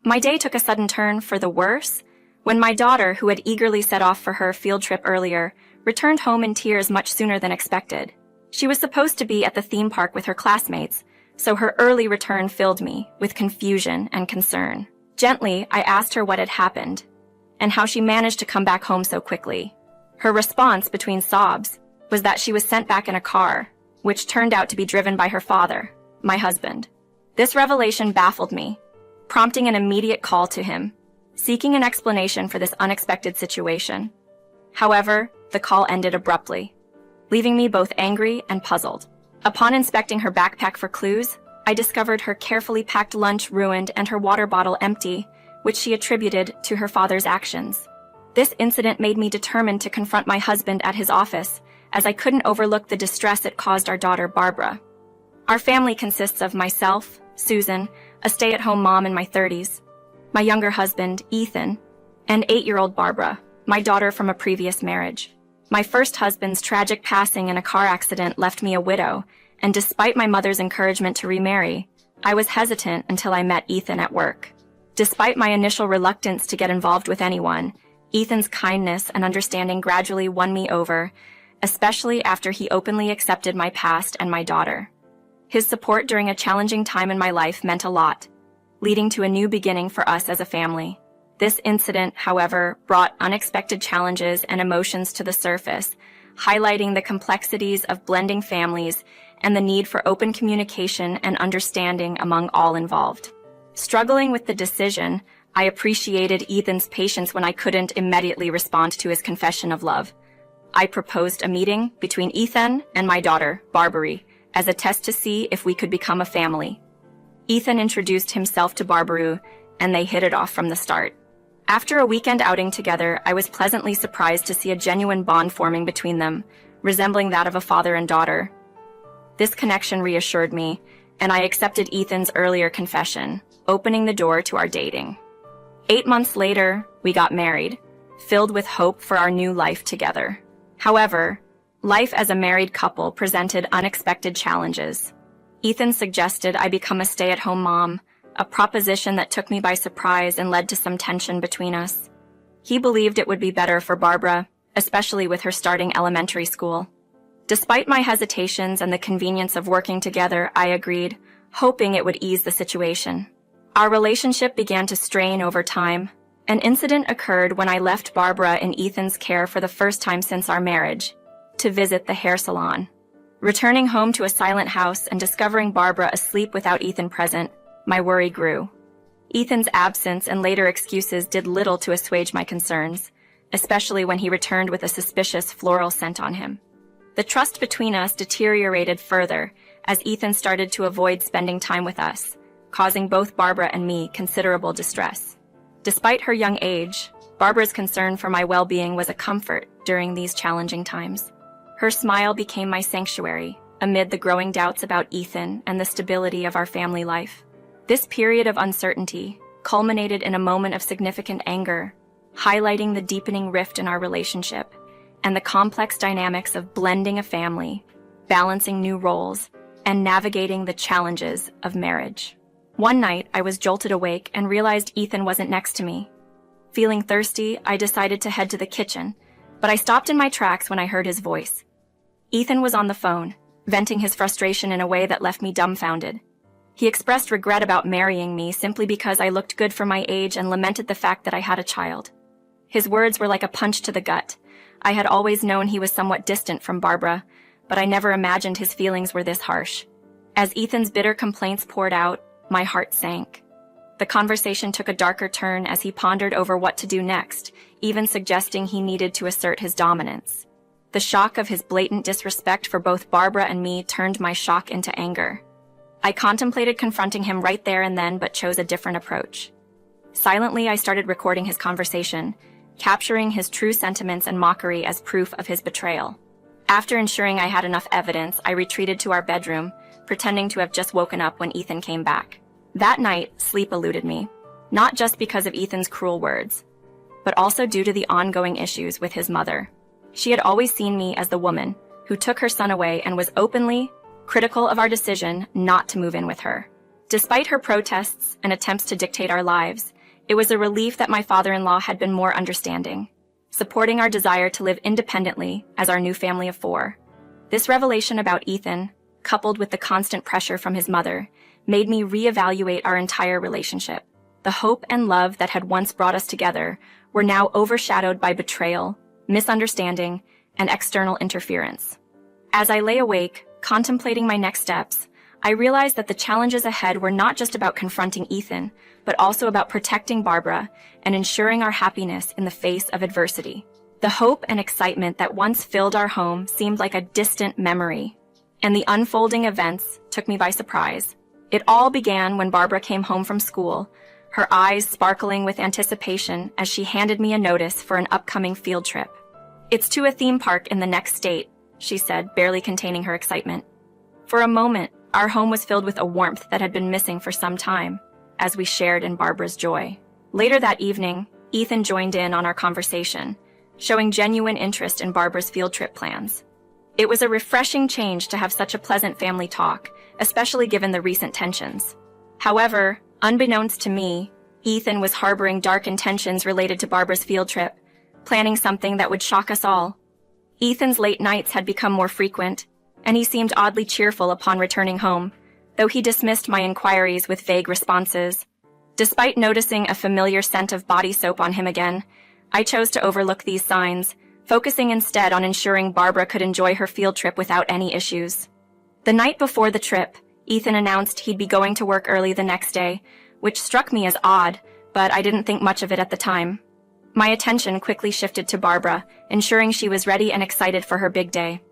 My day took a sudden turn for the worse when my daughter, who had eagerly set off for her field trip earlier, returned home in tears much sooner than expected. She was supposed to be at the theme park with her classmates, so her early return filled me with confusion and concern. Gently, I asked her what had happened and how she managed to come back home so quickly. Her response, between sobs, was that she was sent back in a car, which turned out to be driven by her father, my husband. This revelation baffled me, prompting an immediate call to him, seeking an explanation for this unexpected situation. However, the call ended abruptly, leaving me both angry and puzzled. Upon inspecting her backpack for clues, I discovered her carefully packed lunch ruined and her water bottle empty, which she attributed to her father's actions. This incident made me determined to confront my husband at his office, as I couldn't overlook the distress it caused our daughter, Barbara. Our family consists of myself, Susan, a stay-at-home mom in my 30s, my younger husband, Ethan, and 8-year-old Barbara, my daughter from a previous marriage. My first husband's tragic passing in a car accident left me a widow, and despite my mother's encouragement to remarry, I was hesitant until I met Ethan at work. Despite my initial reluctance to get involved with anyone, Ethan's kindness and understanding gradually won me over, especially after he openly accepted my past and my daughter. His support during a challenging time in my life meant a lot, leading to a new beginning for us as a family. This incident, however, brought unexpected challenges and emotions to the surface, highlighting the complexities of blending families and the need for open communication and understanding among all involved. Struggling with the decision, I appreciated Ethan's patience when I couldn't immediately respond to his confession of love. I proposed a meeting between Ethan and my daughter, Barbary, as a test to see if we could become a family. Ethan introduced himself to Barbary, and they hit it off from the start. After a weekend outing together, I was pleasantly surprised to see a genuine bond forming between them, resembling that of a father and daughter. This connection reassured me, and I accepted Ethan's earlier confession, opening the door to our dating. 8 months later, we got married, filled with hope for our new life together. However, life as a married couple presented unexpected challenges. Ethan suggested I become a stay-at-home mom, a proposition that took me by surprise and led to some tension between us. He believed it would be better for Barbara, especially with her starting elementary school. Despite my hesitations and the convenience of working together, I agreed, hoping it would ease the situation. Our relationship began to strain over time. An incident occurred when I left Barbara in Ethan's care for the first time since our marriage, to visit the hair salon. Returning home to a silent house and discovering Barbara asleep without Ethan present, my worry grew. Ethan's absence and later excuses did little to assuage my concerns, especially when he returned with a suspicious floral scent on him. The trust between us deteriorated further as Ethan started to avoid spending time with us, causing both Barbara and me considerable distress. Despite her young age, Barbara's concern for my well-being was a comfort during these challenging times. Her smile became my sanctuary amid the growing doubts about Ethan and the stability of our family life. This period of uncertainty culminated in a moment of significant anger, highlighting the deepening rift in our relationship and the complex dynamics of blending a family, balancing new roles, and navigating the challenges of marriage. One night, I was jolted awake and realized Ethan wasn't next to me. Feeling thirsty, I decided to head to the kitchen, but I stopped in my tracks when I heard his voice. Ethan was on the phone, venting his frustration in a way that left me dumbfounded. He expressed regret about marrying me simply because I looked good for my age and lamented the fact that I had a child. His words were like a punch to the gut. I had always known he was somewhat distant from Barbara, but I never imagined his feelings were this harsh. As Ethan's bitter complaints poured out, my heart sank. The conversation took a darker turn as he pondered over what to do next, even suggesting he needed to assert his dominance. The shock of his blatant disrespect for both Barbara and me turned my shock into anger. I contemplated confronting him right there and then, but chose a different approach. Silently, I started recording his conversation, capturing his true sentiments and mockery as proof of his betrayal. After ensuring I had enough evidence, I retreated to our bedroom, pretending to have just woken up when Ethan came back. That night, sleep eluded me, not just because of Ethan's cruel words, but also due to the ongoing issues with his mother. She had always seen me as the woman who took her son away and was openly critical of our decision not to move in with her. Despite her protests and attempts to dictate our lives, it was a relief that my father-in-law had been more understanding, supporting our desire to live independently as our new family of 4. This revelation about Ethan, coupled with the constant pressure from his mother, made me reevaluate our entire relationship. The hope and love that had once brought us together were now overshadowed by betrayal, misunderstanding, and external interference. As I lay awake, contemplating my next steps, I realized that the challenges ahead were not just about confronting Ethan, but also about protecting Barbara and ensuring our happiness in the face of adversity. The hope and excitement that once filled our home seemed like a distant memory, and the unfolding events took me by surprise. It all began when Barbara came home from school, her eyes sparkling with anticipation as she handed me a notice for an upcoming field trip. "It's to a theme park in the next state," she said, barely containing her excitement. For a moment, our home was filled with a warmth that had been missing for some time, as we shared in Barbara's joy. Later that evening, Ethan joined in on our conversation, showing genuine interest in Barbara's field trip plans. It was a refreshing change to have such a pleasant family talk, especially given the recent tensions. However, unbeknownst to me, Ethan was harboring dark intentions related to Barbara's field trip, planning something that would shock us all. Ethan's late nights had become more frequent, and he seemed oddly cheerful upon returning home, though he dismissed my inquiries with vague responses. Despite noticing a familiar scent of body soap on him again, I chose to overlook these signs, focusing instead on ensuring Barbara could enjoy her field trip without any issues. The night before the trip, Ethan announced he'd be going to work early the next day, which struck me as odd, but I didn't think much of it at the time. My attention quickly shifted to Barbara, ensuring she was ready and excited for her big day.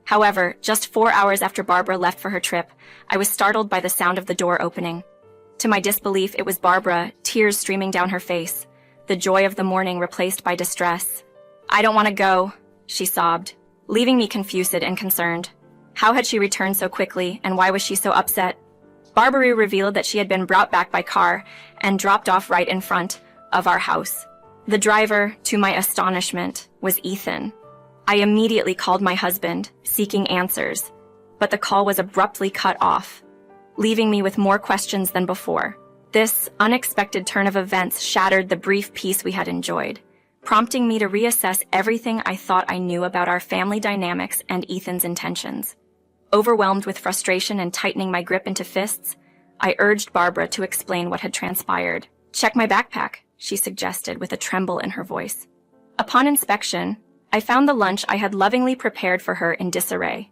However, just 4 hours after Barbara left for her trip, I was startled by the sound of the door opening. To my disbelief, it was Barbara, tears streaming down her face, the joy of the morning replaced by distress. "I don't want to go," she sobbed, leaving me confused and concerned. How had she returned so quickly, and why was she so upset? Barbara revealed that she had been brought back by car and dropped off right in front of our house. The driver, to my astonishment, was Ethan. I immediately called my husband, seeking answers, but the call was abruptly cut off, leaving me with more questions than before. This unexpected turn of events shattered the brief peace we had enjoyed, prompting me to reassess everything I thought I knew about our family dynamics and Ethan's intentions. Overwhelmed with frustration and tightening my grip into fists, I urged Barbara to explain what had transpired. "Check my backpack," she suggested with a tremble in her voice. Upon inspection, I found the lunch I had lovingly prepared for her in disarray,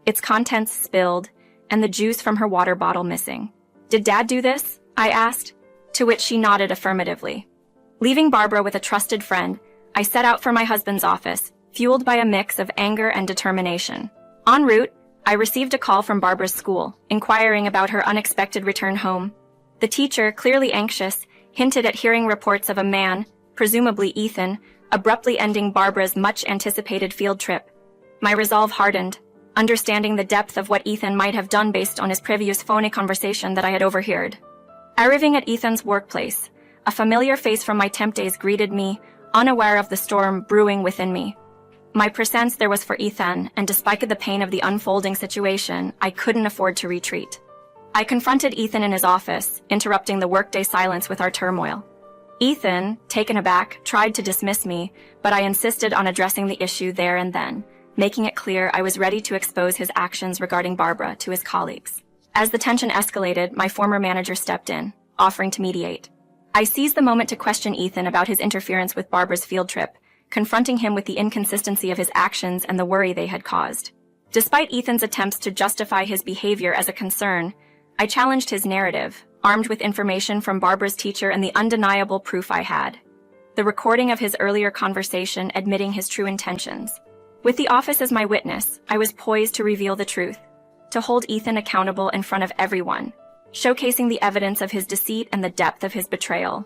its contents spilled, and the juice from her water bottle missing. "Did Dad do this?" I asked, to which she nodded affirmatively. Leaving Barbara with a trusted friend, I set out for my husband's office, fueled by a mix of anger and determination. En route, I received a call from Barbara's school, inquiring about her unexpected return home. The teacher, clearly anxious, hinted at hearing reports of a man, presumably Ethan, abruptly ending Barbara's much-anticipated field trip. My resolve hardened, understanding the depth of what Ethan might have done based on his previous phony conversation that I had overheard. Arriving at Ethan's workplace, a familiar face from my temp days greeted me, unaware of the storm brewing within me. My presence there was for Ethan, and despite the pain of the unfolding situation, I couldn't afford to retreat. I confronted Ethan in his office, interrupting the workday silence with our turmoil. Ethan, taken aback, tried to dismiss me, but I insisted on addressing the issue there and then, making it clear I was ready to expose his actions regarding Barbara to his colleagues. As the tension escalated, my former manager stepped in, offering to mediate. I seized the moment to question Ethan about his interference with Barbara's field trip, confronting him with the inconsistency of his actions and the worry they had caused. Despite Ethan's attempts to justify his behavior as a concern, I challenged his narrative, armed with information from Barbara's teacher and the undeniable proof I had. The recording of his earlier conversation admitting his true intentions. With the office as my witness, I was poised to reveal the truth, to hold Ethan accountable in front of everyone, showcasing the evidence of his deceit and the depth of his betrayal.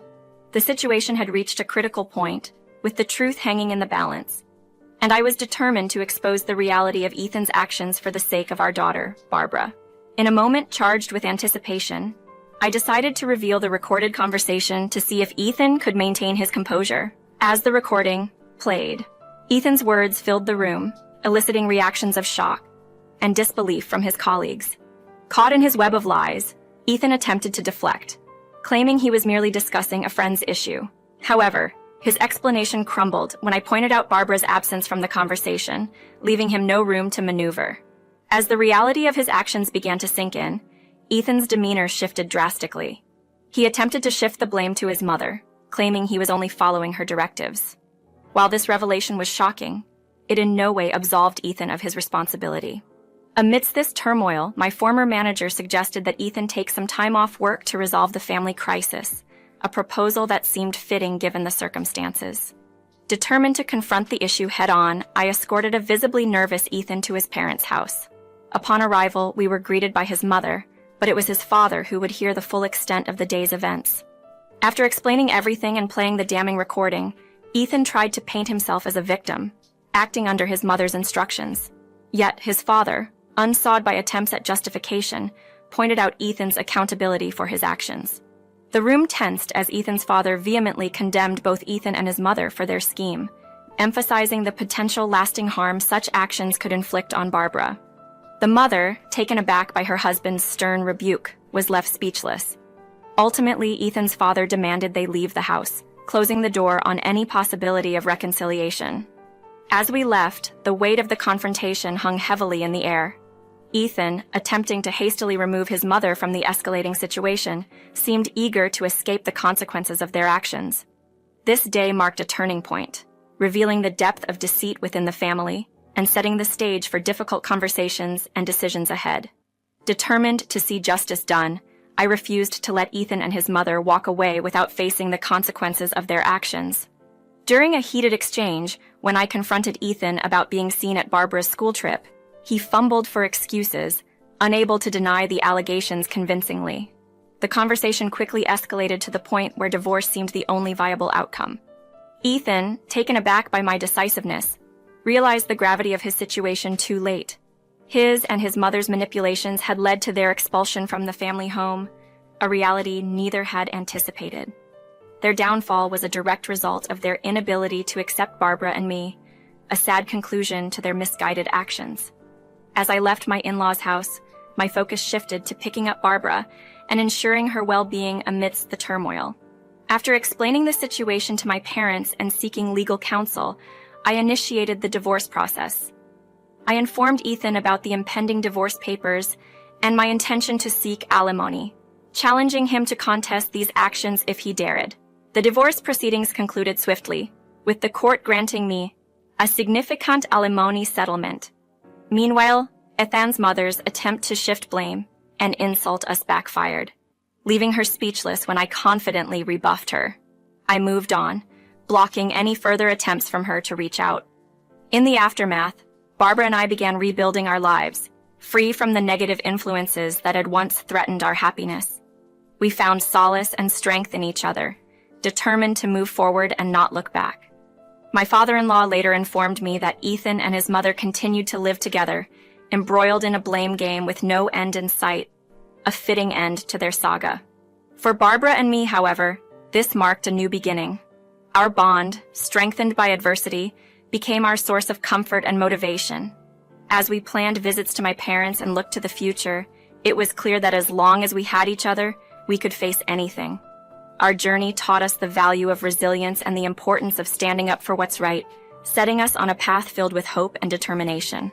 The situation had reached a critical point, with the truth hanging in the balance, and I was determined to expose the reality of Ethan's actions for the sake of our daughter, Barbara. In a moment charged with anticipation, I decided to reveal the recorded conversation to see if Ethan could maintain his composure. As the recording played, Ethan's words filled the room, eliciting reactions of shock and disbelief from his colleagues. Caught in his web of lies, Ethan attempted to deflect, claiming he was merely discussing a friend's issue. However, his explanation crumbled when I pointed out Barbara's absence from the conversation, leaving him no room to maneuver. As the reality of his actions began to sink in, Ethan's demeanor shifted drastically. He attempted to shift the blame to his mother, claiming he was only following her directives. While this revelation was shocking, it in no way absolved Ethan of his responsibility. Amidst this turmoil, my former manager suggested that Ethan take some time off work to resolve the family crisis, a proposal that seemed fitting given the circumstances. Determined to confront the issue head-on, I escorted a visibly nervous Ethan to his parents' house. Upon arrival, we were greeted by his mother, but it was his father who would hear the full extent of the day's events. After explaining everything and playing the damning recording, Ethan tried to paint himself as a victim, acting under his mother's instructions. Yet his father, unsawed by attempts at justification, pointed out Ethan's accountability for his actions. The room tensed as Ethan's father vehemently condemned both Ethan and his mother for their scheme, emphasizing the potential lasting harm such actions could inflict on Barbara. The mother, taken aback by her husband's stern rebuke, was left speechless. Ultimately, Ethan's father demanded they leave the house, closing the door on any possibility of reconciliation. As we left, the weight of the confrontation hung heavily in the air. Ethan, attempting to hastily remove his mother from the escalating situation, seemed eager to escape the consequences of their actions. This day marked a turning point, revealing the depth of deceit within the family and setting the stage for difficult conversations and decisions ahead. Determined to see justice done, I refused to let Ethan and his mother walk away without facing the consequences of their actions. During a heated exchange, when I confronted Ethan about being seen at Barbara's school trip, he fumbled for excuses, unable to deny the allegations convincingly. The conversation quickly escalated to the point where divorce seemed the only viable outcome. Ethan, taken aback by my decisiveness, realized the gravity of his situation too late. His and his mother's manipulations had led to their expulsion from the family home, a reality neither had anticipated. Their downfall was a direct result of their inability to accept Barbara and me, a sad conclusion to their misguided actions. As I left my in-laws' house, my focus shifted to picking up Barbara and ensuring her well-being amidst the turmoil. After explaining the situation to my parents and seeking legal counsel, I initiated the divorce process. I informed Ethan about the impending divorce papers and my intention to seek alimony, challenging him to contest these actions if he dared. The divorce proceedings concluded swiftly, with the court granting me a significant alimony settlement. Meanwhile, Ethan's mother's attempt to shift blame and insult us backfired, leaving her speechless when I confidently rebuffed her. I moved on, blocking any further attempts from her to reach out. In the aftermath, Barbara and I began rebuilding our lives, free from the negative influences that had once threatened our happiness. We found solace and strength in each other, determined to move forward and not look back. My father-in-law later informed me that Ethan and his mother continued to live together, embroiled in a blame game with no end in sight, a fitting end to their saga. For Barbara and me, however, this marked a new beginning. Our bond, strengthened by adversity, became our source of comfort and motivation. As we planned visits to my parents and looked to the future, it was clear that as long as we had each other, we could face anything. Our journey taught us the value of resilience and the importance of standing up for what's right, setting us on a path filled with hope and determination.